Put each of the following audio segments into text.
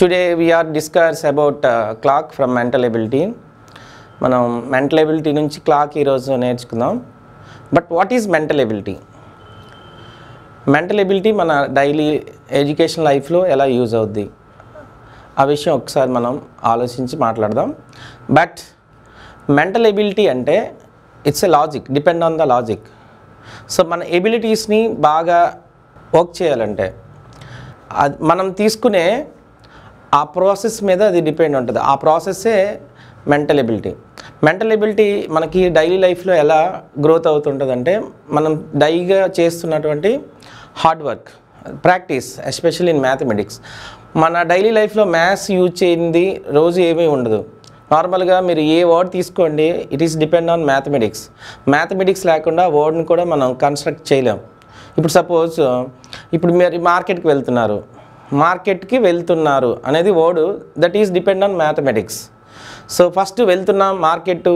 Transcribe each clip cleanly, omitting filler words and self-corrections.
Today we are discuss about clock from mental ability. మనం mental ability నుంచి clock ఈరోజు నేర్చుకుందాం. But what is mental ability? Mental ability మన daily education లైఫ్లో ఎలా యూజ్ అవుద్ది ఆ విషయం ఒకసారి మనం ఆలోచించి మాట్లాడదాం. బట్ మెంటల్ ఎబిలిటీ అంటే it's a logic, depend on the logic. So మన ఎబిలిటీస్ని బాగా వర్క్ చేయాలంటే అది మనం తీసుకునే ఆ ప్రాసెస్ మీద అది డిపెండ్ ఉంటుంది. ఆ ప్రాసెస్సే మెంటల్ ఎబిలిటీ. మెంటల్ ఎబిలిటీ మనకి డైలీ లైఫ్లో ఎలా గ్రోత్ అవుతుంటుందంటే మనం డైలీగా చేస్తున్నటువంటి hard work, practice, especially in mathematics. మన డైలీ లైఫ్లో మ్యాథ్స్ యూజ్ చేయింది రోజు ఏమీ ఉండదు. నార్మల్గా మీరు ఏ వర్డ్ తీసుకోండి, it is depend on mathematics. Mathematics లేకుండా వర్డ్ని కూడా మనం కన్స్ట్రక్ట్ చేయలేం. ఇప్పుడు సపోజ్ ఇప్పుడు మీరు మార్కెట్కి వెళ్తున్నారు అనేది word that is depend on mathematics. So first వెళ్తున్నాం మార్కెట్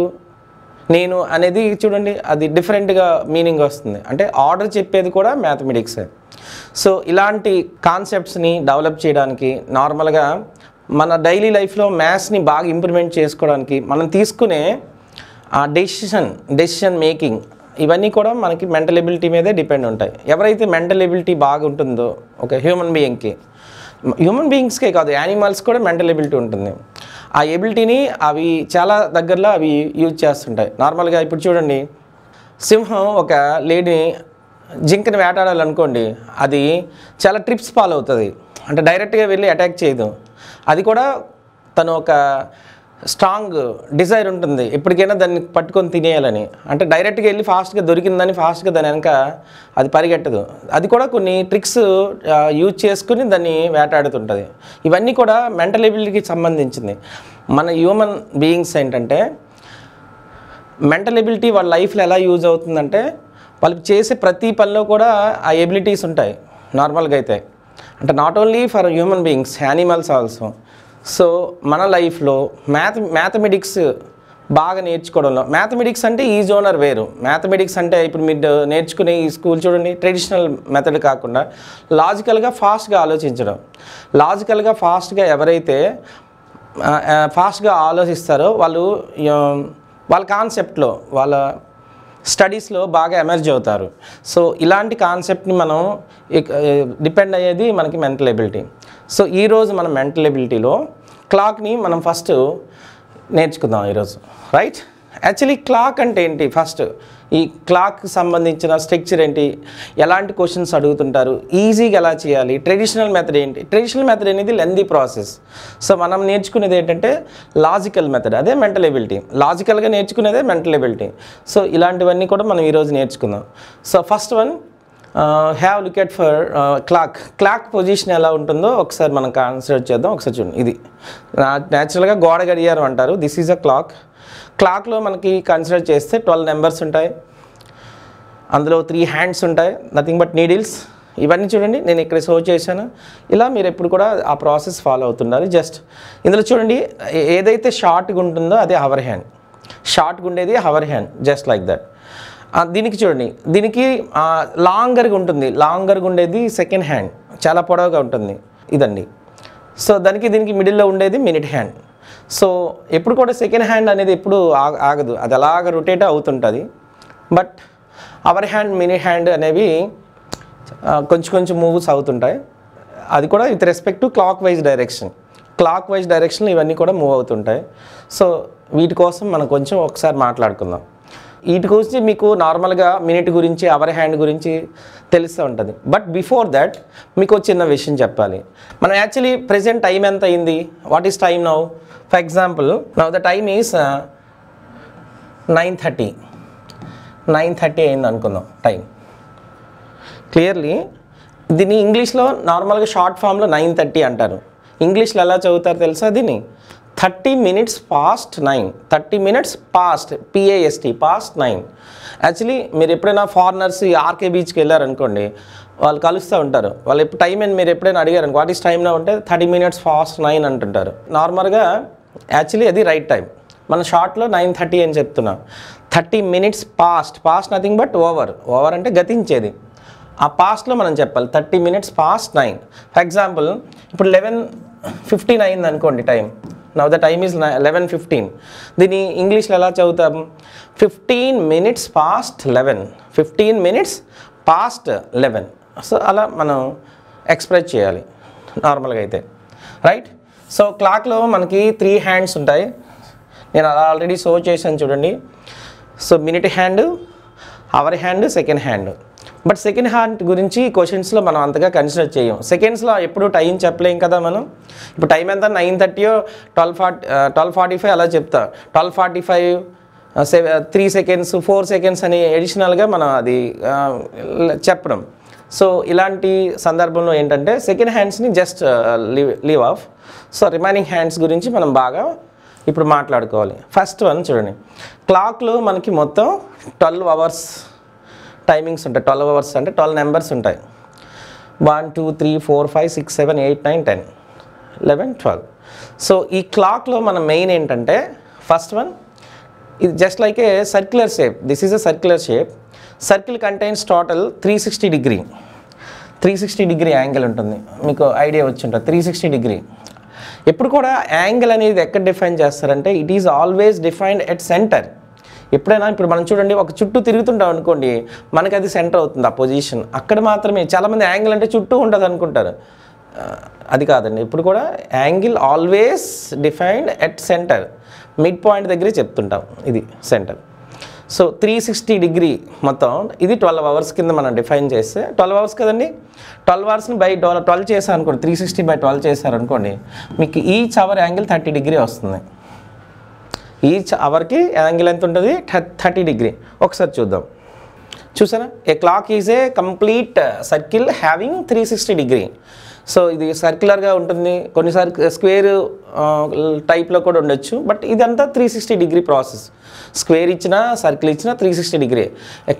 నేను అనేది చూడండి, అది డిఫరెంట్గా మీనింగ్ వస్తుంది. అంటే ఆర్డర్ చెప్పేది కూడా మ్యాథమెటిక్సే. సో ఇలాంటి కాన్సెప్ట్స్ని డెవలప్ చేయడానికి నార్మల్గా మన డైలీ లైఫ్లో మ్యాథ్స్ని బాగా ఇంప్లిమెంట్ చేసుకోవడానికి మనం తీసుకునే ఆ డెసిషన్ మేకింగ్ ఇవన్నీ కూడా మనకి మెంటల్ ఎబిలిటీ మీదే డిపెండ్ ఉంటాయి. ఎవరైతే మెంటల్ ఎబిలిటీ బాగా ఉంటుందో ఒక హ్యూమన్ బీయింగ్స్కే కాదు, యానిమల్స్ కూడా మెంటల్ ఎబిలిటీ ఉంటుంది. ఆ ఎబిలిటీని అవి చాలా దగ్గరలో అవి యూజ్ చేస్తుంటాయి. నార్మల్గా ఇప్పుడు చూడండి, సింహం ఒక జింకని వేటాడాలనుకోండి, అది చాలా ట్రిప్స్ ఫాలో అవుతుంది. అంటే డైరెక్ట్గా వెళ్ళి అటాక్ చేయదు. అది కూడా తను ఒక స్ట్రాంగ్ డిజైర్ ఉంటుంది, ఎప్పటికైనా దాన్ని పట్టుకొని తినేయాలని. అంటే డైరెక్ట్గా వెళ్ళి ఫాస్ట్గా దొరికిందని ఫాస్ట్గా దాని వెనక అది పరిగెట్టదు. అది కూడా కొన్ని ట్రిక్స్ యూజ్ చేసుకుని దాన్ని వేటాడుతుంటుంది. ఇవన్నీ కూడా మెంటల్ ఎబిలిటీకి సంబంధించింది. మన హ్యూమన్ బీయింగ్స్ ఏంటంటే మెంటల్ ఎబిలిటీ వాళ్ళ లైఫ్లో ఎలా యూజ్ అవుతుందంటే వాళ్ళకి చేసే ప్రతి పనిలో కూడా ఆ ఎబిలిటీస్ ఉంటాయి నార్మల్గా అయితే. అంటే not only for human beings, animals also. So మన లైఫ్లో మ్యాథమెటిక్స్ బాగా నేర్చుకోవడంలో, మ్యాథమెటిక్స్ అంటే ఈ జోనర్ వేరు. మ్యాథమెటిక్స్ అంటే ఇప్పుడు మీరు నేర్చుకునే ఈ స్కూల్ చూడండి, ట్రెడిషనల్ మెథడ్ కాకుండా లాజికల్గా ఫాస్ట్గా ఆలోచించడం. లాజికల్గా ఫాస్ట్గా ఎవరైతే ఫాస్ట్గా ఆలోచిస్తారో వాళ్ళ కాన్సెప్ట్లో, వాళ్ళ స్టడీస్లో బాగా ఎమర్జ్ అవుతారు. సో ఇలాంటి కాన్సెప్ట్ని మనం డిపెండ్ అయ్యేది మనకి మెంటల్ ఎబిలిటీ. సో ఈరోజు మనం మెంటల్ ఎబిలిటీలో క్లాక్ని మనం ఫస్ట్ నేర్చుకుందాం ఈరోజు, రైట్? యాక్చువల్లీ క్లాక్ అంటే ఏంటి? ఫస్ట్ ఈ క్లాక్కి సంబంధించిన స్ట్రక్చర్ ఏంటి, ఎలాంటి క్వశ్చన్స్ అడుగుతుంటారు, ఈజీగా ఎలా చేయాలి, ట్రెడిషనల్ మెథడ్ ఏంటి. ట్రెడిషనల్ మెథడ్ అనేది లెందీ ప్రాసెస్. సో మనం నేర్చుకునేది ఏంటంటే లాజికల్ మెథడ్, అదే మెంటల్ ఎబిలిటీ. లాజికల్గా నేర్చుకునేదే మెంటల్ ఎబిలిటీ. సో ఇలాంటివన్నీ కూడా మనం ఈరోజు నేర్చుకుందాం. So first one, have look at for clock position ఎలా ఉంటుందో ఒకసారి మనం కన్సిడర్ చేద్దాం. ఒకసారి చూడండి, ఇది న్యాచురల్గా గోడ గడియారం అంటారు. This is a clock. క్లాక్లో మనకి కన్సిడర్ చేస్తే 12 నెంబర్స్ ఉంటాయి. అందులో 3 హ్యాండ్స్ ఉంటాయి, నథింగ్ బట్ నీడిల్స్. ఇవన్నీ చూడండి, నేను ఇక్కడ షో చేశాను. ఇలా మీరు ఎప్పుడు కూడా ఆ ప్రాసెస్ ఫాలో అవుతున్నారు. జస్ట్ ఇందులో చూడండి, ఏదైతే షార్ట్గా ఉంటుందో అదే హవర్ హ్యాండ్, షార్ట్గా ఉండేది hour hand, just like that. దీనికి చూడండి, దీనికి లాంగర్గా ఉంటుంది, లాంగర్గా ఉండేది సెకండ్ హ్యాండ్, చాలా పొడవుగా ఉంటుంది, ఇదండి. సో దీనికి మిడిల్లో ఉండేది మినిట్ హ్యాండ్. సో ఎప్పుడు కూడా సెకండ్ హ్యాండ్ అనేది ఎప్పుడు ఆగదు, అది అలాగ రొటేట్ అవుతుంటుంది. But our hand, mini hand అనేవి కొంచెం మూవ్స్ అవుతుంటాయి. అది కూడా with respect to clock wise direction ఇవన్నీ కూడా మూవ్ అవుతుంటాయి. సో వీటి కోసం మనం కొంచెం ఒకసారి మాట్లాడుకుందాం. వీటి గురించి మీకు నార్మల్గా మినిట్ గురించి, అవర్ హ్యాండ్ గురించి తెలుస్తూ ఉంటుంది. బట్ బిఫోర్ దట్ మీకు చిన్న విషయం చెప్పాలి. మనం యాక్చువల్లీ ప్రెజెంట్ టైం ఎంత అయింది, what is time now? For example, now the time is 9:30 అయింది అనుకుందాం టైం. క్లియర్లీ దీన్ని ఇంగ్లీష్లో నార్మల్గా షార్ట్ ఫామ్లో 9:30 అంటారు. ఇంగ్లీష్లో ఎలా చదువుతారు తెలుసా దీన్ని? 30 minutes past 9. 30 minutes past, PAST, past 9. Actually మీరు ఎప్పుడైనా ఫారినర్స్ ఆర్కే బీచ్కి వెళ్ళారనుకోండి, వాళ్ళు కలుస్తూ ఉంటారు. వాళ్ళు టైం అని మీరు ఎప్పుడైనా అడిగారు, వాట్ ఈస్ టైం నా అంటే 30 minutes past 9 అంటుంటారు. నార్మల్గా యాక్చువల్లీ అది రైట్ టైం. మన షార్ట్లో 9:30 అని చెప్తున్నాం. 30 minutes past nothing but over అంటే గతించేది. ఆ పాస్ట్లో మనం చెప్పాలి 30 minutes past 9. ఫర్ ఎగ్జాంపుల్ ఇప్పుడు 11:15 అయింది అనుకోండి time. Now the time is 11:15. దీన్ని ఇంగ్లీష్లో ఎలా చదువుతాం? 15 minutes past 11. 15 minutes past 11. So అలా మనం ఎక్స్ప్రెస్ చేయాలి నార్మల్గా అయితే, రైట్? సో క్లాక్లో మనకి 3 హ్యాండ్స్ ఉంటాయి. నేను అలా ఆల్రెడీ షో చేశాను చూడండి. So minute hand, hour hand, second hand. But second hand గురించి క్వశ్చన్స్లో మనం అంతగా కన్సిడర్ చేయం. సెకండ్స్లో ఎప్పుడు టైం చెప్పలేం కదా మనం. ఇప్పుడు టైం ఎంత 9:30 12:45 అలా చెప్తా. 12:45 3 seconds 4 seconds అని ఎడిషనల్గా మనం అది చెప్పడం. సో ఇలాంటి సందర్భంలో ఏంటంటే సెకండ్ హ్యాండ్స్ని just leave off. So remaining hands గురించి మనం బాగా ఇప్పుడు మాట్లాడుకోవాలి. ఫస్ట్ వన్ చూడండి, క్లాక్లో మనకి మొత్తం 12 hours టైమింగ్స్ ఉంటాయి. 12 hours అంటే 12 నెంబర్స్ ఉంటాయి. 1 2 3 4 5 6 7 8 9 10 11 12. సో ఈ క్లాక్లో మన మెయిన్ ఏంటంటే ఫస్ట్ వన్, ఇది just like A circular shape. This is a circular shape. Circle contains total 360 degree. 360 degree angle ఉంటుంది, మీకు ఐడియా వచ్చి ఉంటుంది. 360 degree ఎప్పుడు కూడా యాంగిల్ అనేది ఎక్కడ డిఫైన్ చేస్తారంటే it is always defined at centre. ఎప్పుడైనా ఇప్పుడు మనం చూడండి, ఒక చుట్టూ తిరుగుతుంటాం అనుకోండి, మనకి అది సెంటర్ అవుతుంది ఆ పొజిషన్. అక్కడ మాత్రమే చాలామంది యాంగిల్ అంటే చుట్టూ ఉంటుంది అనుకుంటారు. అది కాదండి. ఇప్పుడు కూడా angle always defined at centre, mid point దగ్గరే చెప్తుంటాం, ఇది సెంటర్. సో 360 degree మొత్తం ఇది 12 hours కింద మనం డిఫైన్ చేస్తే 12 hours కదండి. 12 hoursని బై 12 చేశారు అనుకోండి, 360/12 చేశారు అనుకోండి, మీకు ఈచ్ అవర్ యాంగిల్ 30 degree వస్తుంది. ఈచ్ అవర్కి యాంగిల్ ఎంత ఉంటుంది? 30 degree. ఒకసారి చూద్దాం. చూసారా, a clock is a complete circle having 360 degree. So ఇది సర్క్యులర్గా ఉంటుంది, కొన్నిసార్లు స్క్వేర్ టైప్లో కూడా ఉండొచ్చు. బట్ ఇదంతా 360 degree ప్రాసెస్. స్క్వేర్ ఇచ్చినా సర్కిల్ ఇచ్చినా 360 degree.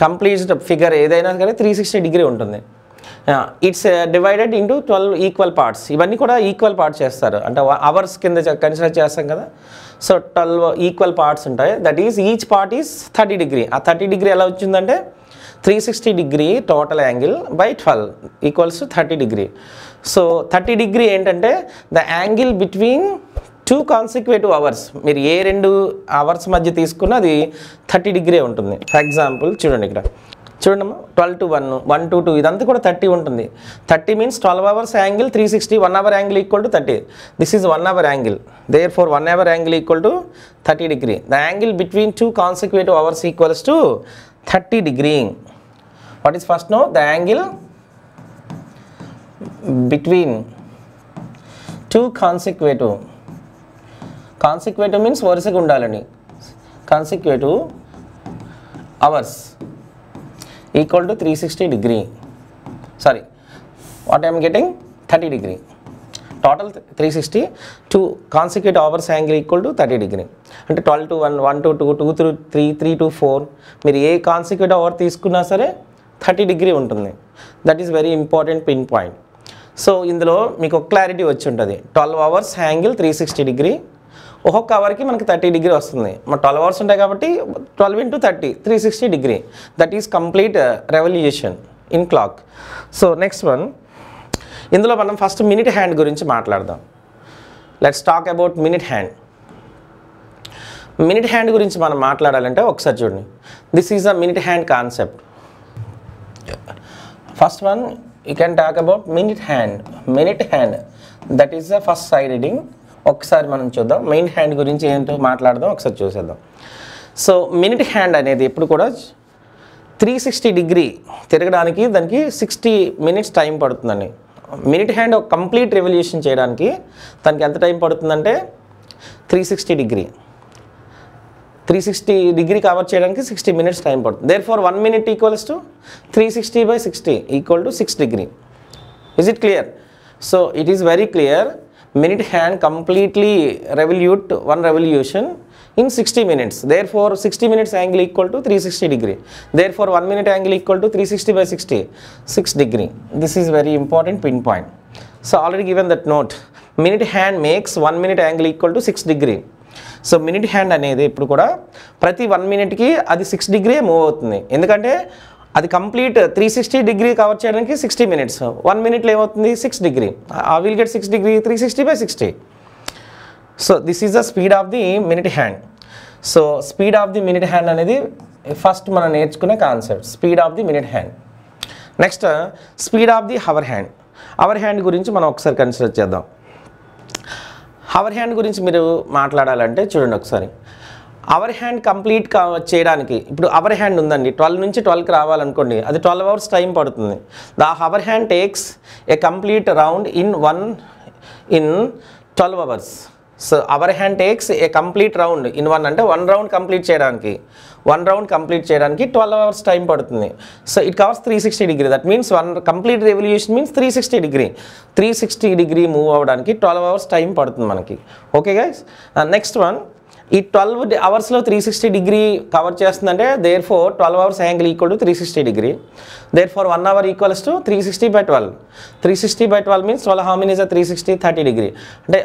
కంప్లీట్ ఫిగర్ ఏదైనా కానీ 360 degree ఉంటుంది. It's divided into 12 equal parts. ఇవన్నీ కూడా ఈక్వల్ పార్ట్స్ చేస్తారు, అంటే అవర్స్ కింద కన్సిడర్ చేస్తాం కదా. సో 12 equal parts ఉంటాయి. That is each part is 30 degree. ఆ 30 degree ఎలా వచ్చిందంటే 360 degree total angle by 12 equals 30 degree. So 30 degree ఏంటంటే the angle between 2 consecutive hours. మీరు ఏ 2 hours మధ్య తీసుకున్నా అది 30 degree ఉంటుంది. ఫర్ ఎగ్జాంపుల్ చూడండి, ఇక్కడ చూడమ్మా, 12 to 1, 1 to 2 ఇదంతా కూడా 30 ఉంటుంది. 30 means 12 hours angle 360, 1 hour angle equal to 30. This is 1 hour angle. Therefore 1 hour angle equal to 30 degree. The angle between 2 consecutive hours equals to 30 degree. What is first no? The angle between 2 consecutive means వరుసగా ఉండాలండి. consecutive hours equal to 360 degree. Sorry, what I'm getting 30 degree. Total 360, 2 consecutive hours angle equal to 30 degree. అంటే 12 to 1, 1 to 2, 2 to 3, 3 to 4 మీరు ఏ consecutive hour తీసుకున్నా సరే 30 degree ఉంటుంది. That is very important pin point. So ఇందులో మీకు ఒక clarity వచ్చి ఉంటుంది. 12 hours యాంగిల్ 360 degree. ఒక్కొక్క అవర్కి మనకి 30 degree వస్తుంది. మన 12 hours ఉంటాయి కాబట్టి 12 into 30 360 degree. That is complete revolution in clock. So next one, ఇందులో మనం ఫస్ట్ మినిట్ హ్యాండ్ గురించి మాట్లాడదాం. Let's talk about minute hand. Minute hand గురించి మనం మాట్లాడాలంటే ఒకసారి చూడండి. This is a minute hand concept. First one you can talk about minute hand. Minute hand that is the first side reading. ఒకసారి మనం చూద్దాం మినిట్ హ్యాండ్ గురించి ఏంటో మాట్లాడదాం, ఒకసారి చూసేద్దాం. సో మినిట్ హ్యాండ్ అనేది ఎప్పుడు కూడా 360 degree తిరగడానికి దానికి 60 minutes టైం పడుతుందండి. మినిట్ హ్యాండ్ ఒక కంప్లీట్ రెవల్యూషన్ చేయడానికి దానికి ఎంత టైం పడుతుందంటే 360 degree. 360 degree కవర్ చేయడానికి 60 minutes టైం పడుతుంది. Therefore 1 minute equals to 360/60 equal to 6 degree. Is it clear? So it is very clear. Minute hand completely revolute one revolution in 60 minutes. Therefore 60 minutes angle equal to 360 degree. Therefore 1 minute angle equal to 360/60, 6 degree. This is very important pinpoint. So already given that note, minute hand makes 1 minute angle equal to 6 degree. So minute hand అనేది ఇప్పుడు కూడా ప్రతి 1 minute కి అది 6 degree move అవుతుంది. ఎందుకంటే అది complete 360 degree cover చేయడానికి 60 minutes. 1 minute ఏమవుతుంది 6 degree. I will get 6 degree 360/60. So this is the speed of the minute hand. So speed of the minute hand అనేది ఫస్ట్ మనం నేర్చుకునే concept, speed of the minute hand. Next speed of the hour hand. Hour hand గురించి మనం ఒకసారి consider చేద్దాం. Hour hand గురించి మీరు మాట్లాడాలంటే చూడండి ఒకసారి. అవర్ హ్యాండ్ కంప్లీట్ చేయడానికి ఇప్పుడు అవర్ హ్యాండ్ ఉందండి, 12 నుంచి 12కి రావాలనుకోండి, అది 12 hours టైం పడుతుంది. The hour hand takes a complete round in 12 hours. So hour hand takes a complete round in 1 అంటే 1 round కంప్లీట్ చేయడానికి 12 hours టైం పడుతుంది. So it covers 360 degree. That means 1 complete revolution means 360 degree. 360 degree move అవ్వడానికి 12 hours time పడుతుంది మనకి. Okay guys, next one, ఈ 12 hours 360 degree cover చేస్తుందంటే therefore 12 hours angle equal to 360 degree. Therefore 1 hour equals to 360/12. 360/12 means 12 how many is a 360? 30 degree. అంటే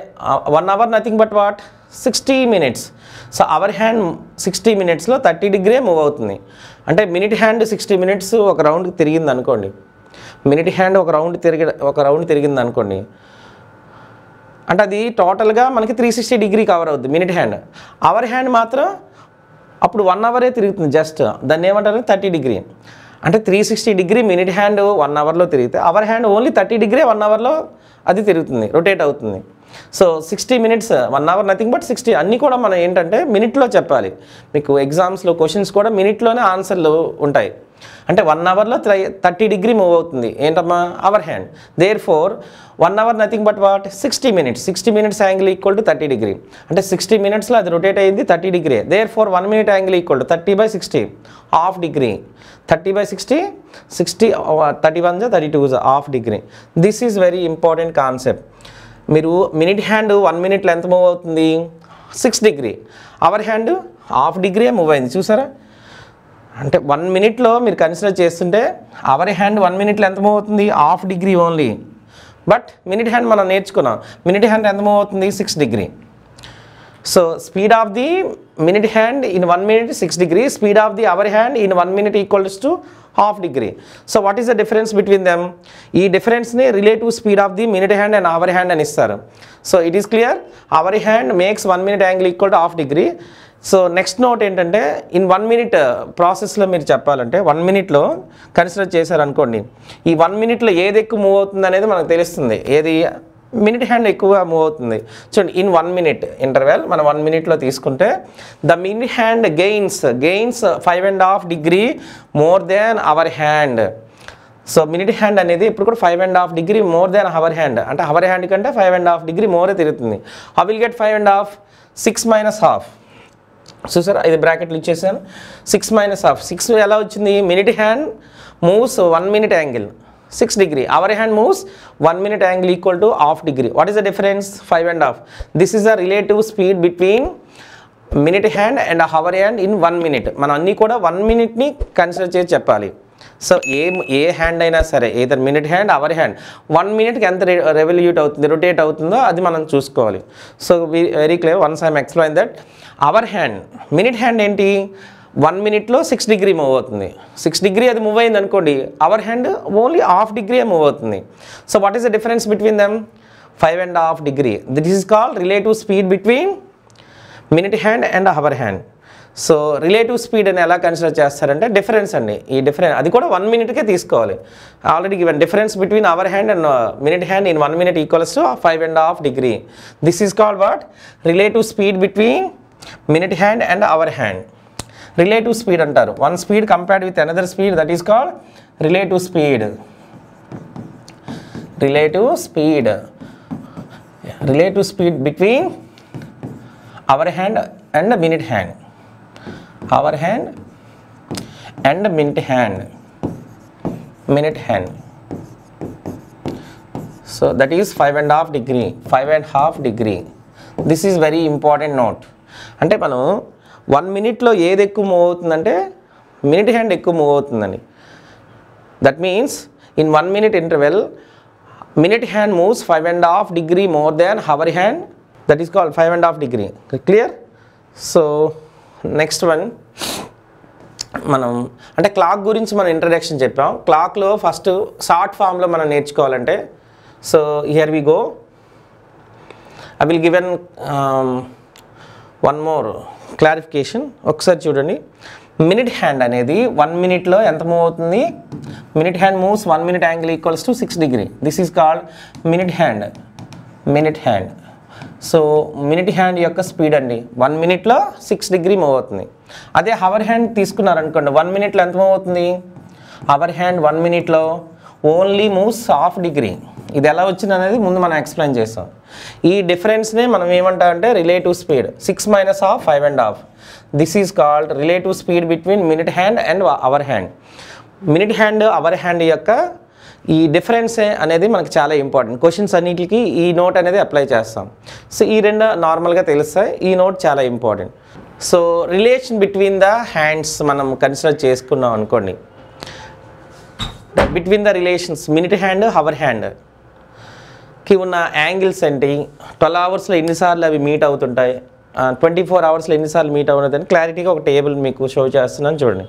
1 hour nothing but what 60 minutes. So hour hand 60 minutesలో 30 degree move అవుతుంది. అంటే minute hand 60 minutes ఒక round తిరిగింది అనుకోండి, minute hand ఒక round తిరిగింది అనుకోండి, అంటే అది టోటల్గా మనకి 360 degree కవర్ అవుతుంది మినిట్ హ్యాండ్. అవర్ హ్యాండ్ మాత్రం అప్పుడు 1 hour తిరుగుతుంది జస్ట్, దాన్ని ఏమంటారు 30 degree. అంటే 360 degree మినిట్ హ్యాండ్ 1 hourలో తిరిగితే అవర్ హ్యాండ్ ఓన్లీ 30 degree 1 hourలో అది తిరుగుతుంది, రొటేట్ అవుతుంది. So 60 minutes 1 hour nothing but 60. అన్నీ కూడా మనం ఏంటంటే మినిట్లో చెప్పాలి. మీకు ఎగ్జామ్స్లో క్వశ్చన్స్ కూడా మినిట్లోనే ఆన్సర్లు ఉంటాయి. అంటే 1 hourలో 30 degree మూవ్ అవుతుంది ఏంటమ్మా hour hand. Therefore 1 hour nothing but what 60 minutes. 60 minutes angle equal to 30 degree. అంటే 60 minutesలో అది రొటేట్ అయింది 30 degree. Therefore 1 minute angle equal to 30/60 half degree. 30/60 60 31 32 half degree. This is very important concept. మీరు minute hand 1 minute ఎంత move అవుతుంది 6 degree. Hour hand half degree move అయింది చూసారా. అంటే 1 minute మీరు కన్సిడర్ చేస్తుంటే అవర్ హ్యాండ్ 1 minute ఎంత move అవుతుంది half degree only. But minute hand మనం నేర్చుకున్నాం, మినిట్ హ్యాండ్ ఎంత మూవ్ అవుతుంది 6 degree. So speed of the minute hand in 1 minute 6 degree. Speed of the hour hand in 1 minute equals to half degree. So what is the difference between them? ఈ డిఫరెన్స్ని relative speed of the minute hand and hour hand అని ఇస్తారు. So it is clear, hour hand makes 1 minute angle equal to half degree. So next note ఏంటంటే in 1 minute ప్రాసెస్లో మీరు చెప్పాలంటే 1 minuteలో consider చేశారనుకోండి, ఈ 1 minuteలో ఏది ఎక్కువ మూవ్ అవుతుంది అనేది మనకు తెలుస్తుంది. ఏది మినిట్ హ్యాండ్ ఎక్కువగా మూవ్ అవుతుంది చూడండి. ఇన్ 1 minute ఇంటర్వెల్ మనం 1 minuteలో తీసుకుంటే the minute hand gains 5.5 degree more than hour hand. So minute hand అనేది ఇప్పుడు కూడా 5.5 degree more than hour hand. అంటే అవర్ హ్యాండ్ కంటే 5.5 degree మోరే తిరుగుతుంది. How will get 5.5? 6 - ½. చూసారా, ఇది బ్రాకెట్లు ఇచ్చేసాను. 6 - ½. 6 ఎలా వచ్చింది? Minute hand moves 1 minute angle 6 degree. Our hand moves 1 minute angle equal to half degree. What is the difference? 5.5. This is the relative speed between minute hand and hour hand in 1 minute. మనం అన్నీ కూడా 1 minute ని consider చేసి చెప్పాలి. So ఏ hand అయినా సరే, either minute hand hour hand 1 minuteకి ఎంత రెవల్యూట్ అవుతుంది, రొటేట్ అవుతుందో అది మనం చూసుకోవాలి. So very clear, once I'm explain that. Hour hand minute hand ఏంటి 1 minuteలో 6 degree మూవ్ అవుతుంది. 6 degree అది మూవ్ అయింది అనుకోండి, hour hand only half degree move అవుతుంది. So what is the difference between them? 5.5 degree. This is called relative speed between minute hand and hour hand. So relative speed అని ఎలా consider చేస్తారంటే difference అండి. ఈ difference అది కూడా 1 minuteకే తీసుకోవాలి. Already given difference between hour hand and minute hand in 1 minute equals to 5.5 degree. This is called what? Relative speed between minute hand and hour hand. Relative speed అంటారు. One speed compared with another speed, that is called relative speed. Relative speed between hour hand and minute hand. Hour hand and minute hand. So that is 5.5 degree. 5.5 degree. This is very important note. అంటే మనం 1 minuteలో ఏది ఎక్కువ move అవుతుందంటే minute hand ఎక్కువ move అవుతుందండి. That means in 1 minute interval minute hand moves 5.5 degree more than hour hand. That is called 5.5 degree. Clear? So next one, మనం అంటే clock గురించి మనం ఇంట్రడక్షన్ చెప్పాం. క్లాక్లో ఫస్ట్ షార్ట్ ఫామ్లో మనం నేర్చుకోవాలంటే, so here we go. I will given one more clarification. ఒకసారి చూడండి, మినిట్ హ్యాండ్ అనేది 1 మినిట్లో ఎంత మూవ్ అవుతుంది? Minute hand moves 1 minute angle equals to 6 degree. This is called minute hand. Minute hand. So minute hand యొక్క speed అండి 1 మినిట్లో 6 degree move అవుతుంది. అదే హవర్ హ్యాండ్ తీసుకున్నారనుకోండి, 1 మినిట్లో ఎంత మూవ్ అవుతుంది? హవర్ హ్యాండ్ 1 మినిట్లో ఓన్లీ మూవ్స్ ½ డిగ్రీ. ఇది ఎలా వచ్చింది అనేది ముందు మనం ఎక్స్ప్లెయిన్ చేస్తాం. ఈ డిఫరెన్స్నే మనం ఏమంటామంటే relative speed. 6 minus half 5.5. This is called relative speed between minute hand and hour hand. Minute hand hour hand యొక్క ఈ డిఫరెన్స్ అనేది మనకు చాలా ఇంపార్టెంట్. క్వశ్చన్స్ అన్నిటికీ ఈ నోట్ అనేది అప్లై చేస్తాం. సో ఈ రెండు నార్మల్గా తెలుస్తాయి, ఈ నోట్ చాలా important. So relation between the hands మనం కన్సిడర్ చేసుకున్నాం అనుకోండి. Between the relations minute hand hour హ్యాండ్కి ఉన్న యాంగిల్స్ ఏంటి, 12 అవర్స్లో ఎన్నిసార్లు అవి మీట్ అవుతుంటాయి, 24 అవర్స్లో ఎన్నిసార్లు మీట్ అవుతుందని క్లారిటీగా ఒక టేబుల్ మీకు షో చేస్తున్నాను చూడండి.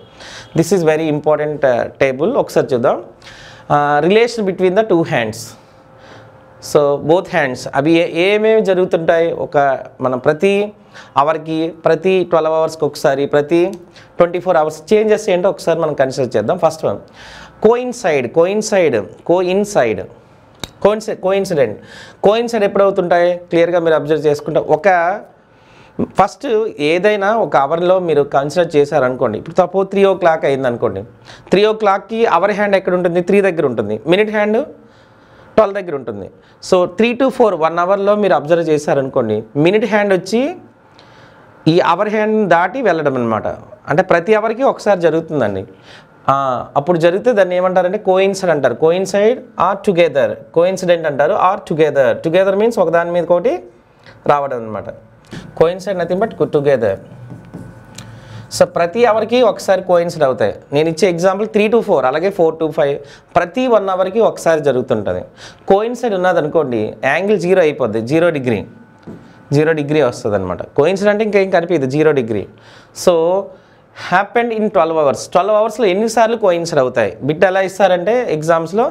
This is very important table. ఒకసారి చూద్దాం. Relation between the 2 hands. So both hands అవి ఏమేమి జరుగుతుంటాయి, ఒక మనం ప్రతి అవర్కి, ప్రతి 12 అవర్స్కి ఒకసారి, ప్రతి 24 అవర్స్ చేంజెస్ ఏంటో ఒకసారి మనం కన్సిడర్ చేద్దాం. ఫస్ట్ వన్ కోయిన్సైడ్ ఎప్పుడు అవుతుంటాయి క్లియర్గా మీరు అబ్జర్వ్ చేసుకుంటే, ఫస్ట్ ఏదైనా ఒక అవర్లో మీరు కన్సిడర్ చేశారనుకోండి. ఇప్పుడు సపోజ్ 3 o'clock అయింది అనుకోండి. 3 o'clockకి అవర్ హ్యాండ్ ఎక్కడ ఉంటుంది? 3 దగ్గర ఉంటుంది. మినిట్ హ్యాండ్ 12 దగ్గర ఉంటుంది. సో 3 to 4 1 అవర్లో మీరు అబ్జర్వ్ చేశారనుకోండి, మినిట్ హ్యాండ్ వచ్చి ఈ అవర్ హ్యాండ్ దాటి వెళ్ళడం అనమాట. అంటే ప్రతి అవర్కి ఒకసారి జరుగుతుందండి. అప్పుడు జరిగితే దాన్ని ఏమంటారంటే కోయిన్సైడ్ అంటారు. కోయిన్సైడ్ ఆర్ టుగెదర్, కోయిన్సిడెంట్ అంటారు, ఆర్ టుగెదర్ మీన్స్ ఒకదాని మీద ఒకటి రావడం అనమాట. Coincide nothing but together. So ప్రతి అవర్కి ఒకసారి కోయిన్సైడ్ అవుతాయి. నేను ఇచ్చే ఎగ్జాంపుల్ 3 to 4, అలాగే 4 to 5 ప్రతి 1 అవర్కి ఒకసారి జరుగుతుంటుంది. కోయిన్సైడ్ ఉన్నది అనుకోండి, యాంగిల్ 0 అయిపోద్ది, 0 డిగ్రీ వస్తుంది అనమాట. కోయిన్సైడ్ అంటే ఇంకేం కనిపించదు, 0 degree. So happened in 12 hours. 12 అవర్స్లో ఎన్నిసార్లు కోయిన్సైడ్ అవుతాయి? బిట్ ఎలా ఇస్తారంటే ఎగ్జామ్స్లో,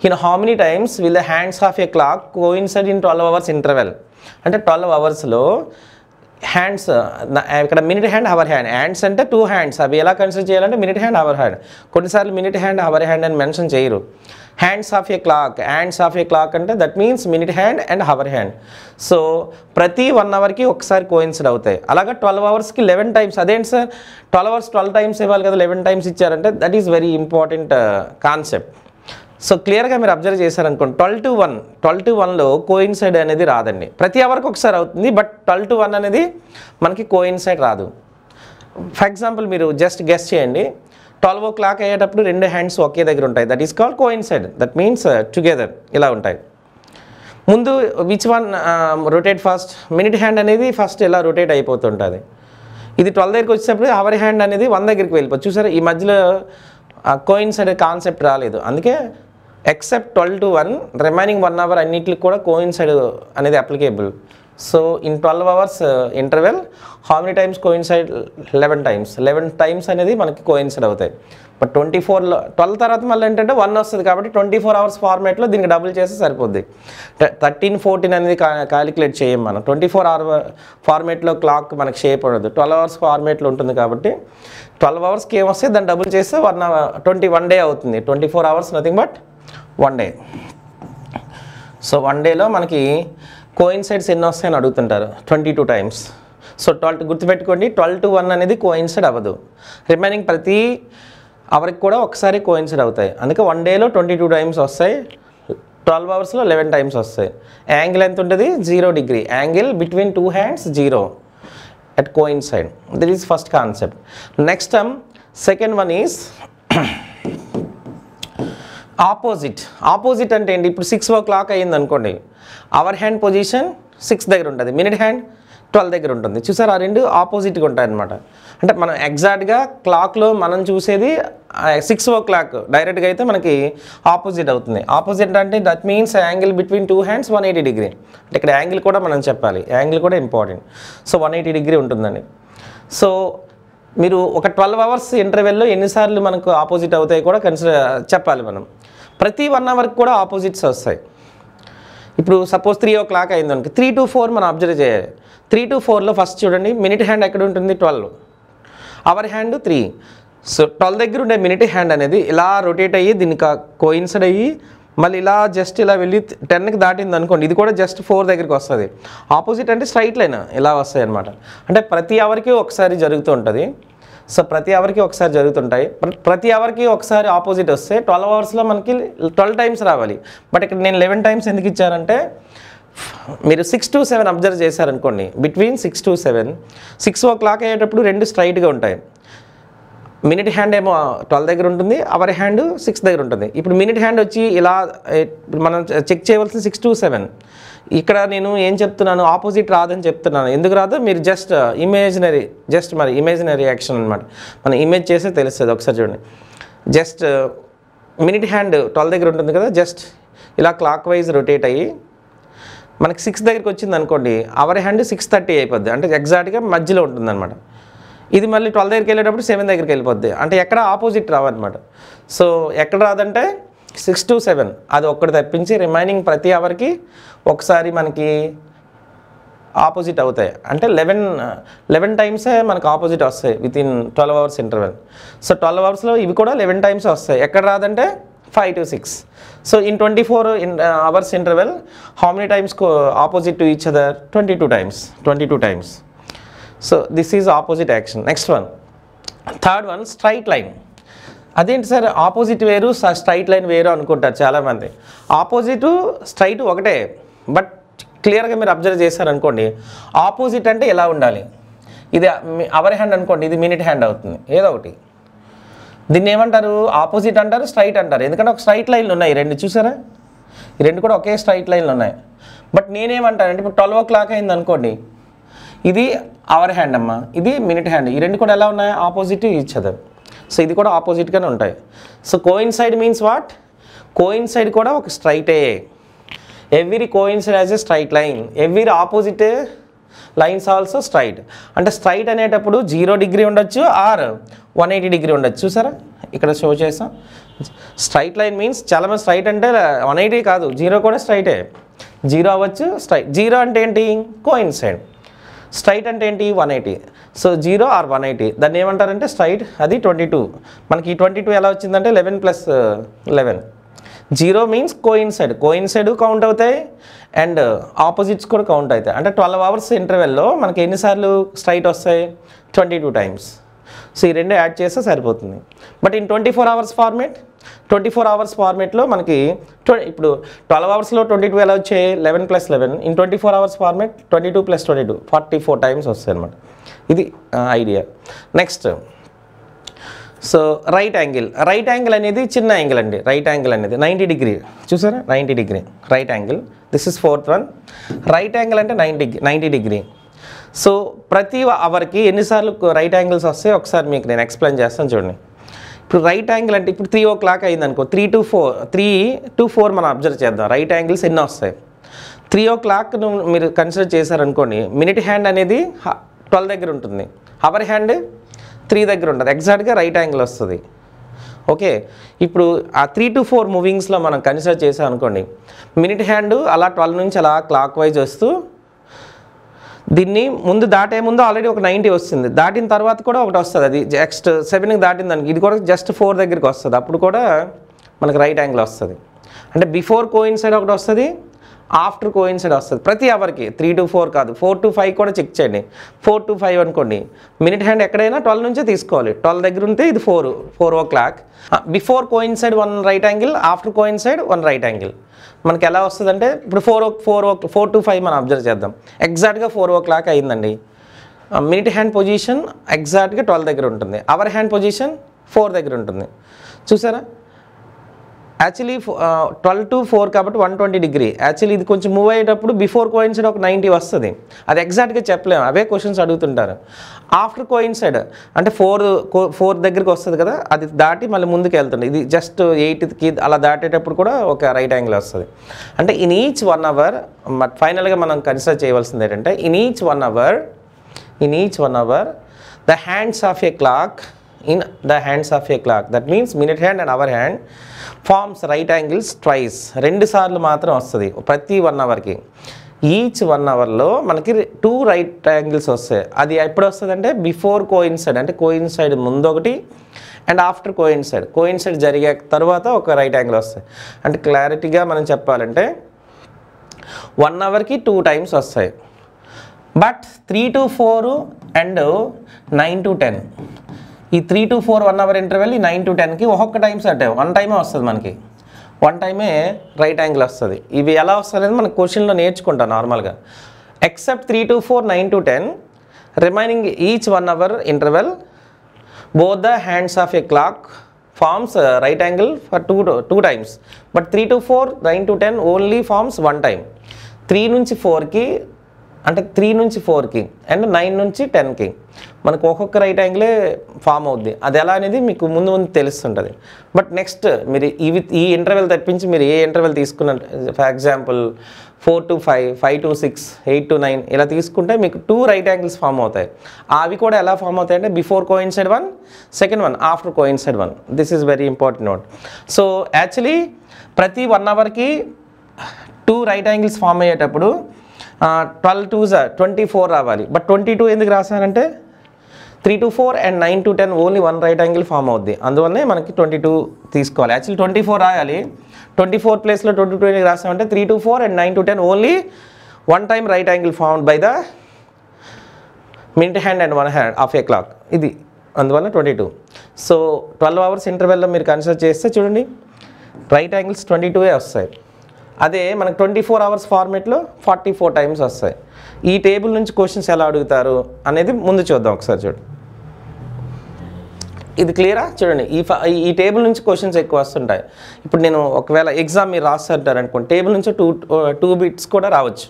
in how many times will the hands of a clock coincide in 12 hours interval. అంటే 12 అవర్స్లో హ్యాండ్స్, ఇక్కడ minute hand hour hand, hands అంటే 2 హ్యాండ్స్. అవి ఎలా కన్సిడర్ చేయాలంటే మినిట్ హ్యాండ్ అవర్ హ్యాండ్. కొన్నిసార్లు మినిట్ హ్యాండ్ అవర్ హ్యాండ్ అని మెన్షన్ చేయరు. హ్యాండ్స్ ఆఫ్ ఏ క్లాక్ అంటే that means minute hand and hour hand. So ప్రతి 1 అవర్కి ఒకసారి కోయిన్సైడ్ అవుతాయి. అలాగే 12 అవర్స్కి 11 టైమ్స్. అదేంటి సార్ 12 అవర్స్ 12 టైమ్స్ ఇవ్వాలి కదా, 11 టైమ్స్ ఇచ్చారంటే that is very important concept. So క్లియర్గా మీరు అబ్జర్వ్ చేశారనుకోండి, 12 to 1లో కోయిన్సైడ్ అనేది రాదండి. ప్రతి అవర్కి ఒకసారి అవుతుంది, బట్ 12 to 1 అనేది మనకి కోయిన్సైడ్ రాదు. ఫర్ ఎగ్జాంపుల్ మీరు జస్ట్ గెస్ చేయండి, 12 o'clock అయ్యేటప్పుడు 2 హ్యాండ్స్ ఒకే దగ్గర ఉంటాయి. That is called coincide. That means together ఇలా ఉంటాయి. ముందు which one rotate first? Minute hand అనేది ఫస్ట్ ఇలా రొటేట్ అయిపోతుంటుంది. ఇది 12 దగ్గరికి వచ్చేటప్పుడు అవర్ హ్యాండ్ అనేది 1 దగ్గరికి వెళ్ళిపోతుంది. చూసారా, ఈ మధ్యలో కోయిన్సైడ్ కాన్సెప్ట్ రాలేదు. అందుకే ఎక్సెప్ట్ 12 to 1 రిమైనింగ్ 1 అవర్ అన్నిటికి కూడా కోయిన్సైడ్ అనేది applicable. So in 12 hours interval how many times coincide? 11 times అనేది మనకి కోయిన్సైడ్ అవుతాయి. బట్ 24లో 12 తర్వాత మళ్ళీ ఏంటంటే 1 వస్తుంది కాబట్టి 24 అవర్స్ ఫార్మేట్లో దీనికి డబుల్ చేస్తే సరిపోద్ది. 13, 14 అనేది క్యాలిక్యులేట్ చేయం మనం. 24 hour ఫార్మేట్లో క్లాక్ మనకి షేప్ ఉండదు, 12 అవర్స్ ఫార్మేట్లో ఉంటుంది కాబట్టి 12 అవర్స్కి ఏమొస్తే దాన్ని డబుల్ చేస్తే 21 డే అవుతుంది. 24 hours nothing but 1 day. So 1 డేలో మనకి కోయిన్సైడ్స్ ఎన్ని వస్తాయని అడుగుతుంటారు, 22 టైమ్స్. సో 12 గుర్తుపెట్టుకోండి, 12 to 1 అనేది కోయిన్సైడ్ అవ్వదు. రిమైనింగ్ ప్రతి అవర్కి కూడా ఒకసారి కోయిన్సైడ్ అవుతాయి. అందుకే 1 డేలో 22 టైమ్స్ వస్తాయి, 12 అవర్స్లో 11 టైమ్స్ వస్తాయి. యాంగిల్ ఎంత ఉంటుంది? 0 degree. Angle between 2 hands 0 at coincide. That is first concept. Next term, second one is opposite అంటే ఏంటి? ఇప్పుడు 6 o'clock అయ్యింది అనుకోండి, అవర్ హ్యాండ్ పొజిషన్ 6 దగ్గర ఉంటుంది, మినిట్ హ్యాండ్ 12 దగ్గర ఉంటుంది. చూసారు, ఆ రెండు ఆపోజిట్గా ఉంటాయి అనమాట. అంటే మనం ఎగ్జాక్ట్గా క్లాక్లో మనం చూసేది 6 o'clock డైరెక్ట్గా అయితే మనకి ఆపోజిట్ అవుతుంది. ఆపోజిట్ అంటే that means angle between 2 hands 180 degree. అంటే ఇక్కడ యాంగిల్ కూడా మనం చెప్పాలి, యాంగిల్ కూడా ఇంపార్టెంట్. సో 180 డిగ్రీ ఉంటుందండి. సో మీరు ఒక 12 అవర్స్ ఇంటర్వెల్లో ఎన్నిసార్లు మనకు ఆపోజిట్ అవుతాయి కూడా చెప్పాలి మనం. ప్రతి 1 అవర్కి కూడా ఆపోజిట్స్ వస్తాయి. ఇప్పుడు సపోజ్ 3 o'clock అయిందనుకో 3 to 4 మనం అబ్జర్వ్ చేయాలి. 3 to 4లో ఫస్ట్ చూడండి మినిట్ హ్యాండ్ ఎక్కడ ఉంటుంది 12, అవర్ హ్యాండ్ 3. సో 12 దగ్గర ఉండే మినిట్ హ్యాండ్ అనేది ఇలా రొటేట్ అయ్యి దీనికి కోయిన్సైడ్ అయ్యి మళ్ళీ ఇలా జస్ట్ ఇలా వెళ్ళి 10కి దాటింది అనుకోండి, ఇది కూడా జస్ట్ 4 దగ్గరికి వస్తుంది. ఆపోజిట్ అంటే స్ట్రైట్ లైన్ ఇలా వస్తాయి అనమాట. అంటే ప్రతి అవర్కి ఒకసారి జరుగుతూ ఉంటుంది. సో ప్రతి అవర్కి ఒకసారి జరుగుతుంటాయి. ప్రతి అవర్కి ఒకసారి ఆపోజిట్ వస్తే 12 అవర్స్లో మనకి 12 టైమ్స్ రావాలి. బట్ ఇక్కడ నేను 11 టైమ్స్ ఎందుకు ఇచ్చారంటే మీరు 6 to 7 అబ్జర్వ్ చేశారనుకోండి, బిట్వీన్ 6 to 7 6 o'clock అయ్యేటప్పుడు రెండు స్ట్రైట్గా ఉంటాయి. మినిట్ హ్యాండ్ ఏమో 12 దగ్గర ఉంటుంది, అవర్ హ్యాండ్ 6 దగ్గర ఉంటుంది. ఇప్పుడు మినిట్ హ్యాండ్ వచ్చి ఇలా మనం చెక్ చేయవలసింది 6 to 7. ఇక్కడ నేను ఏం చెప్తున్నాను, ఆపోజిట్ రాదని చెప్తున్నాను. ఎందుకు రాదో మీరు జస్ట్ ఇమేజినరీ యాక్షన్ అనమాట. మనం ఇమేజ్ చేస్తే తెలుస్తుంది. ఒకసారి చూడండి, జస్ట్ మినిట్ హ్యాండ్ 12 దగ్గర ఉంటుంది కదా, జస్ట్ ఇలా క్లాక్ వైజ్ రొటేట్ అయ్యి మనకి 6 దగ్గరికి వచ్చింది అనుకోండి, అవర్ హ్యాండ్ 6:30 అయిపోద్ది. అంటే ఎగ్జాక్ట్గా మధ్యలో ఉంటుంది అనమాట. ఇది మళ్ళీ 12 దగ్గరికి వెళ్ళేటప్పుడు 7 దగ్గరికి వెళ్ళిపోద్ది. అంటే ఎక్కడ ఆపోజిట్ రావన్నమాట. సో ఎక్కడ రాదంటే 6 to 7 అది ఒక్కటి తప్పించి రిమైనింగ్ ప్రతి అవర్కి ఒకసారి మనకి ఆపోజిట్ అవుతాయి. అంటే 11 టైమ్సే మనకు ఆపోజిట్ వస్తాయి వితిన్ 12 అవర్స్ ఇంటర్వెల్. సో 12 అవర్స్లో ఇవి కూడా 11 టైమ్స్ వస్తాయి. ఎక్కడ రాదంటే 5 to 6. So in 24 hours interval how many times opposite to each other? 22 times. So this is opposite action. Next one, third one, straight line. అదేంటి సార్ ఆపోజిట్ వేరు straight line వేరు అనుకుంటారు చాలామంది. ఆపోజిట్ స్ట్రైట్ ఒకటే, but క్లియర్గా మీరు observe చేశారనుకోండి, opposite అంటే ఎలా ఉండాలి. ఇది అవర్ హ్యాండ్ అనుకోండి, ఇది మినిట్ హ్యాండ్ అవుతుంది ఏదో ఒకటి. దీన్ని ఏమంటారు? ఆపోజిట్ అంటారు, స్ట్రైట్ అంటారు. ఎందుకంటే ఒక స్ట్రైట్ లైన్లు ఉన్నాయి రెండు, చూసారా? ఈ రెండు కూడా ఒకే స్ట్రైట్ లైన్లు ఉన్నాయి. బట్ నేనేమంటానంటే ఇప్పుడు 12 o'clock అయింది అనుకోండి, ఇది అవర్ హ్యాండ్ అమ్మ, ఇది మినిట్ హ్యాండ్. ఈ రెండు కూడా ఎలా ఉన్నాయి? Opposite each other. సో ఇది కూడా ఆపోజిట్గానే ఉంటాయి. So coincide means what? Coincide కూడా ఒక స్ట్రైటే. Every coincide as a straight line, every opposite lines also straight. అంటే స్ట్రైట్ అనేటప్పుడు 0 degree ఉండొచ్చు ఆర్ 180 degree ఉండొచ్చు. చూసారా ఇక్కడ షో చేసాం. స్ట్రైట్ లైన్ మీన్స్ చాలామంది స్ట్రైట్ అంటే 180 కాదు, 0 కూడా స్ట్రైటే. 0 అవ్వచ్చు స్ట్రైట్. 0 అంటే ఏంటి? కోయిన్సైడ్. స్ట్రైట్ అంటే ఏంటి? 180. సో 0 or 180 దాన్ని ఏమంటారంటే స్ట్రైట్. అది 22. మనకి ఈ 22 ఎలా వచ్చిందంటే 11 + 11. 0 మీన్స్ కోయిన్సైడ్ కౌంట్ అవుతాయి అండ్ ఆపోజిట్స్ కూడా కౌంట్ అవుతాయి. అంటే 12 అవర్స్ ఇంటర్వెల్లో మనకి ఎన్నిసార్లు స్ట్రైట్ వస్తాయి? 22 times. సో ఈ రెండు యాడ్ చేస్తే సరిపోతుంది. బట్ ఇన్ 24 అవర్స్ ఫార్మేట్లో మనకి ఇప్పుడు 12 అవర్స్లో 22 ఎలా వచ్చాయి? 11 + 11. ఇన్ 24 అవర్స్ ఫార్మేట్ 22 + 22 44 times వస్తాయి అనమాట. ఇది idea. Next, so right angle అనేది చిన్న యాంగిల్ అండి. రైట్ యాంగిల్ అనేది 90 degree. చూసారా 90 degree right angle. This is 4th one. Right angle అంటే 90 degree. సో ప్రతి అవర్కి ఎన్నిసార్లు రైట్ యాంగిల్స్ వస్తాయి ఒకసారి మీకు నేను ఎక్స్ప్లెయిన్ చేస్తాను చూడండి. ఇప్పుడు రైట్ యాంగిల్ అంటే ఇప్పుడు 3 o'clock అయింది అనుకో, 3 to 4 మనం అబ్జర్వ్ చేద్దాం. రైట్ యాంగిల్స్ ఎన్ని వస్తాయి? 3 o'clock మీరు కన్సిడర్ చేశారనుకోండి, మినిట్ హ్యాండ్ అనేది 12 దగ్గర ఉంటుంది, అవర్ హ్యాండ్ 3 దగ్గర ఉంటుంది. ఎగ్జాక్ట్గా రైట్ యాంగిల్ వస్తుంది. ఓకే, ఇప్పుడు ఆ 3 to 4 మూవింగ్స్లో మనం కన్సిడర్ చేసాం అనుకోండి, మినిట్ హ్యాండ్ అలా 12 నుంచి అలా క్లాక్ వైజ్ వస్తూ దీన్ని ముందు దాటే ముందు ఆల్రెడీ ఒక 90 వస్తుంది, దాటిన తర్వాత కూడా ఒకటి వస్తుంది, అది నెక్స్ట్ 7కి దాటిందానికి ఇది కూడా జస్ట్ 4 దగ్గరికి వస్తుంది, అప్పుడు కూడా మనకు రైట్ యాంగిల్ వస్తుంది. అంటే బిఫోర్ కోయిన్సైడ్ ఒకటి వస్తుంది, ఆఫ్టర్ కోయిన్సైడ్ వస్తుంది ప్రతి అవర్కి. 3 to 4 కాదు, 4 to 5 కూడా చెక్ చేయండి. 4 to 5 అనుకోండి, మినిట్ హ్యాండ్ ఎక్కడైనా 12 నుంచే తీసుకోవాలి. 12 దగ్గర ఉంటే ఇది 4 o'clock. Before coincide 1 right angle, after coincide 1 right angle. మనకి ఎలా వస్తుందంటే ఇప్పుడు 4 to 5 మనం అబ్జర్వ్ చేద్దాం. ఎగ్జాక్ట్గా 4 o'clock అయిందండి. మినిట్ హ్యాండ్ పొజిషన్ ఎగ్జాక్ట్గా 12 దగ్గర ఉంటుంది, అవర్ హ్యాండ్ పొజిషన్ 4 దగ్గర ఉంటుంది. చూసారా, యాక్చువల్లీ 12 to 4 కాబట్టి 120 degree. యాక్చువల్లీ ఇది కొంచెం మూవ్ అయ్యేటప్పుడు బిఫోర్ కోయిన్సైడ్ ఒక 90 వస్తుంది, అది ఎగ్జాక్ట్గా చెప్పలేము, అవే క్వశ్చన్స్ అడుగుతుంటారు. ఆఫ్టర్ కోయిన్సైడ్ అంటే 4 దగ్గరికి వస్తుంది కదా, అది దాటి మళ్ళీ ముందుకు వెళ్తుంది, ఇది జస్ట్ 8కి అలా దాటేటప్పుడు కూడా ఒక రైట్ యాంగిల్ వస్తుంది. అంటే ఇన్ ఈచ్ 1 hour ఫైనల్గా మనం కన్సిడర్ చేయవలసింది ఏంటంటే, in each 1 hour in each 1 hour, the hands of a clock, in the hands of a clock, that means minute hand and hour hand forms right angles twice. 2 సార్లు మాత్రం వస్తుంది ప్రతి 1 అవర్కి. Each 1 అవర్లో మనకి 2 రైట్ యాంగిల్స్ వస్తాయి. అది ఎప్పుడు వస్తుంది అంటే బిఫోర్ కోయిన్సైడ్, అంటే కోయిన్సైడ్ ముందు ఒకటి అండ్ ఆఫ్టర్ కోయిన్సైడ్ జరిగే తర్వాత ఒక రైట్ యాంగిల్ వస్తాయి. అంటే క్లారిటీగా మనం చెప్పాలంటే 1 అవర్కి 2 టైమ్స్ వస్తాయి. బట్ 3 to 4 అండ్ 9 to 10, ఈ 3 to 4 1 అవర్ ఇంటర్వెల్, ఈ 9 to 10కి ఒక్కొక్క టైమ్స్ అంటే 1 టైమే వస్తుంది మనకి. 1 టైమే రైట్ యాంగిల్ వస్తుంది. ఇవి ఎలా వస్తుంది అనేది మనకు క్వశ్చన్లో నేర్చుకుంటాం నార్మల్గా. Except 3 to 4, 9 to 10, remaining each 1 hour interval both the hands of a clock forms a right angle for two times. But 3 to 4, 9 to 10 only forms 1 time. 3 నుంచి 4కి అంటే 3 నుంచి 4కి అండ్ 9 నుంచి 10కి మనకు ఒక్కొక్క రైట్ యాంగిలే ఫామ్ అవుద్ది. అది ఎలా అనేది మీకు ముందు తెలుస్తుంటుంది. బట్ నెక్స్ట్ మీరు ఈ ఇంటర్వెల్ తప్పించి మీరు ఏ ఇంటర్వెల్ తీసుకున్న, for example 4 to 5, 5 to 6, 8 to 9 ఇలా తీసుకుంటే మీకు 2 రైట్ యాంగిల్స్ ఫామ్ అవుతాయి. అవి కూడా ఎలా ఫామ్ అవుతాయి అంటే before coincide 1, second 1 after coincide 1. This is very important note. So actually ప్రతి 1 అవర్కి 2 రైట్ యాంగిల్స్ ఫామ్ అయ్యేటప్పుడు 12 to 24 రావాలి. బట్ 22 ఎందుకు రాశానంటే 3 to 4 and 9 to 10 only 1 right angle form అవుద్ది. అందువల్లనే మనకి 22 తీసుకోవాలి. యాక్చువల్లీ 24 రాయాలి. 24 ప్లేస్లో 22 ఎందుకు రాసామంటే 3 to 4 and 9 to 10 only 1 time right angle formed by the minute hand and 1 hand of a clock. ఇది అందువల్ల 22. సో 12 అవర్స్ ఇంటర్వెల్లో మీరు కన్సిడర్ చేస్తే చూడండి రైట్ యాంగిల్స్ 22 వస్తాయి. అదే మనకు 24 అవర్స్ ఫార్మేట్లో 44 టైమ్స్ వస్తాయి. ఈ టేబుల్ నుంచి క్వశ్చన్స్ ఎలా అడుగుతారు అనేది ముందు చూద్దాం ఒకసారి. చూడండి ఇది క్లియరా? చూడండి ఈ టేబుల్ నుంచి క్వశ్చన్స్ ఎక్కువ వస్తుంటాయి. ఇప్పుడు నేను ఒకవేళ ఎగ్జామ్ మీరు రాస్తుంటారు అనుకోండి, టేబుల్ నుంచి 2 బిట్స్ కూడా రావచ్చు.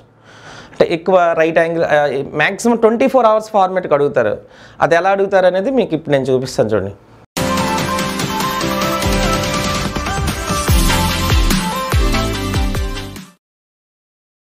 అంటే ఎక్కువ రైట్ యాంగిల్ మ్యాక్సిమం 24 అవర్స్ ఫార్మేట్కి అడుగుతారు. అది ఎలా అడుగుతారు అనేది మీకు ఇప్పుడు నేను చూపిస్తాను. చూడండి